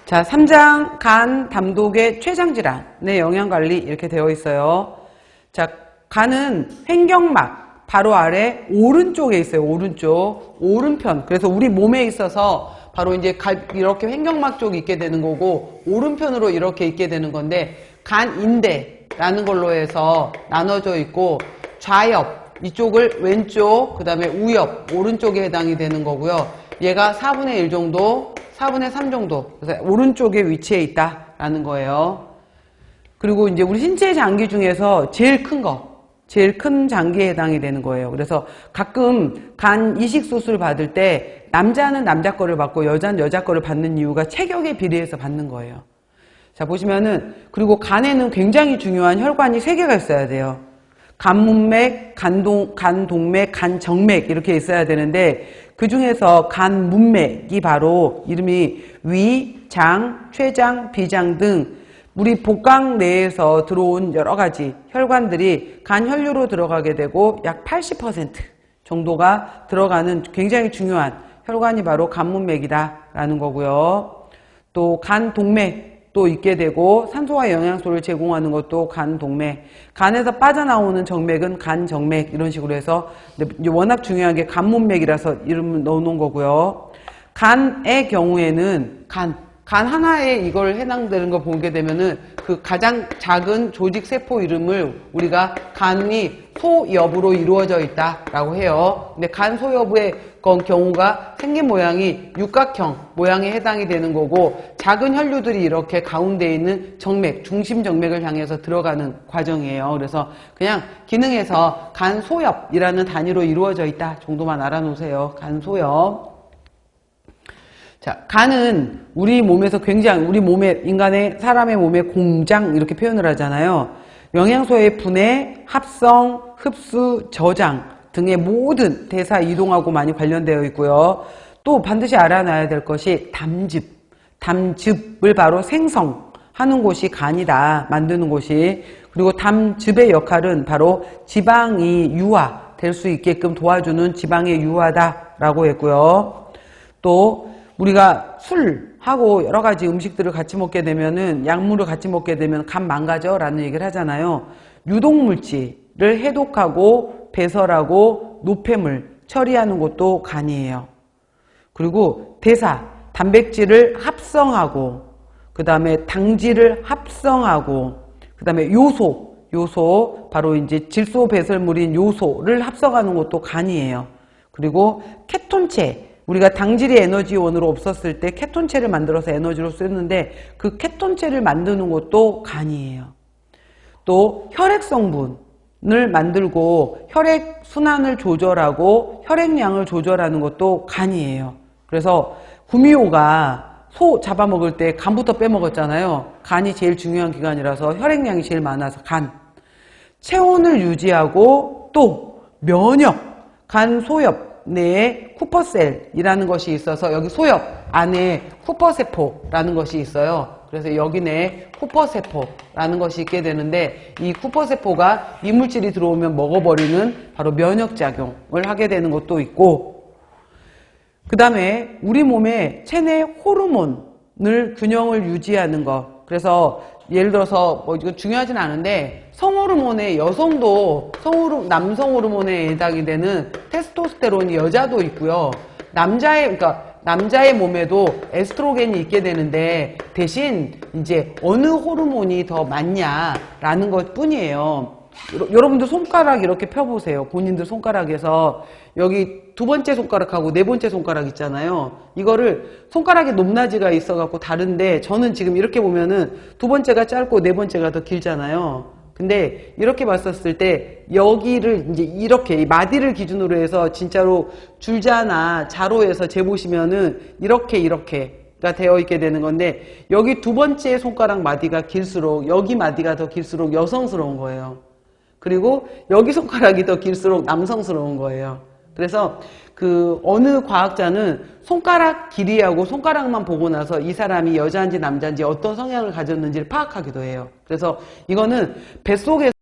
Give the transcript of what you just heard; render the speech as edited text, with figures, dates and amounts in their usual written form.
자, 3장 간 담독의 췌장 질환의 영양관리 이렇게 되어 있어요. 자, 간은 횡격막 바로 아래 오른쪽에 있어요. 오른편. 그래서 우리 몸에 있어서 바로 이제 이렇게 횡격막 쪽이 있게 되는 거고 오른편으로 이렇게 있게 되는 건데 간인대라는 걸로 해서 나눠져 있고 좌옆 이쪽을 왼쪽, 그 다음에 우옆 오른쪽에 해당이 되는 거고요. 얘가 4분의 1 정도, 4분의 3 정도, 그래서 오른쪽에 위치해 있다라는 거예요. 그리고 이제 우리 신체 장기 중에서 제일 큰 장기에 해당이 되는 거예요. 그래서 가끔 간 이식 수술 받을 때 남자는 남자 거를 받고 여자는 여자 거를 받는 이유가 체격에 비례해서 받는 거예요. 자, 보시면은, 그리고 간에는 굉장히 중요한 혈관이 3개가 있어야 돼요. 간문맥, 간동맥, 간정맥 이렇게 있어야 되는데 그 중에서 간문맥이 바로 이름이 위, 장, 췌장, 비장 등 우리 복강 내에서 들어온 여러 가지 혈관들이 간 혈류로 들어가게 되고 약 80% 정도가 들어가는 굉장히 중요한 혈관이 바로 간문맥이다라는 거고요. 또 간동맥 또 있게 되고 산소와 영양소를 제공하는 것도 간동맥, 간에서 빠져나오는 정맥은 간정맥 이런 식으로 해서 워낙 중요한 게 간문맥이라서 이름을 넣어놓은 거고요. 간의 경우에는 간 하나에 이걸 해당되는 거 보게 되면은 그 가장 작은 조직 세포 이름을 우리가 간이 소엽으로 이루어져 있다라고 해요. 근데 간 소엽의 경우가 생긴 모양이 육각형 모양에 해당이 되는 거고 작은 혈류들이 이렇게 가운데 있는 정맥, 중심 정맥을 향해서 들어가는 과정이에요. 그래서 그냥 기능에서 간 소엽이라는 단위로 이루어져 있다 정도만 알아놓으세요. 간 소엽. 자, 간은 우리 몸에서 굉장히 우리 몸에 사람의 몸의 공장 이렇게 표현을 하잖아요. 영양소의 분해, 합성, 흡수, 저장 등의 모든 대사 이동하고 많이 관련되어 있고요. 또 반드시 알아놔야 될 것이 담즙을 바로 생성하는 곳이 간이다. 만드는 곳이. 그리고 담즙의 역할은 바로 지방이 유화될 수 있게끔 도와주는 지방의 유화다라고 했고요. 또 우리가 술하고 여러 가지 음식들을 같이 먹게 되면은 약물을 같이 먹게 되면 간 망가져 라는 얘기를 하잖아요. 유독물질을 해독하고 배설하고 노폐물 처리하는 것도 간이에요. 그리고 대사, 단백질을 합성하고 그 다음에 당질을 합성하고 그 다음에 요소 바로 이제 질소 배설물인 요소를 합성하는 것도 간이에요. 그리고 케톤체, 우리가 당질이 에너지원으로 없었을 때 케톤체를 만들어서 에너지로 쓰는데 그 케톤체를 만드는 것도 간이에요. 또 혈액성분을 만들고 혈액순환을 조절하고 혈액량을 조절하는 것도 간이에요. 그래서 구미호가 소 잡아먹을 때 간부터 빼먹었잖아요. 간이 제일 중요한 기관이라서 혈액량이 제일 많아서 간. 체온을 유지하고 또 면역, 간 소엽 내에 쿠퍼셀이라는 것이 있어서 여기 소엽 안에 쿠퍼세포라는 것이 있어요. 그래서 여기 내에 쿠퍼세포라는 것이 있게 되는데 이 쿠퍼세포가 이물질이 들어오면 먹어버리는 바로 면역작용을 하게 되는 것도 있고 그 다음에 우리 몸에 체내 호르몬을 균형을 유지하는 것. 그래서 예를 들어서 뭐 이거 중요하진 않은데 성호르몬의 여성도 남성 호르몬에 해당이 되는 테스토스테론이 여자도 있고요. 남자의 몸에도 에스트로겐이 있게 되는데 대신 이제 어느 호르몬이 더 많냐라는 것 뿐이에요. 여러분들 손가락 이렇게 펴보세요. 본인들 손가락에서 여기 두 번째 손가락하고 네 번째 손가락 있잖아요. 이거를 손가락에 높낮이가 있어갖고 다른데 저는 지금 이렇게 보면은 두 번째가 짧고 네 번째가 더 길잖아요. 근데 이렇게 봤었을 때 여기를 이제 이렇게 마디를 기준으로 해서 진짜로 줄자나 자로에서 재보시면은 이렇게가 되어 있게 되는 건데 여기 두 번째 손가락 마디가 길수록 여기 마디가 더 길수록 여성스러운 거예요. 그리고 여기 손가락이 더 길수록 남성스러운 거예요. 그래서 그 어느 과학자는 손가락 길이하고 손가락만 보고 나서 이 사람이 여자인지 남자인지 어떤 성향을 가졌는지를 파악하기도 해요. 그래서 이거는 뱃속에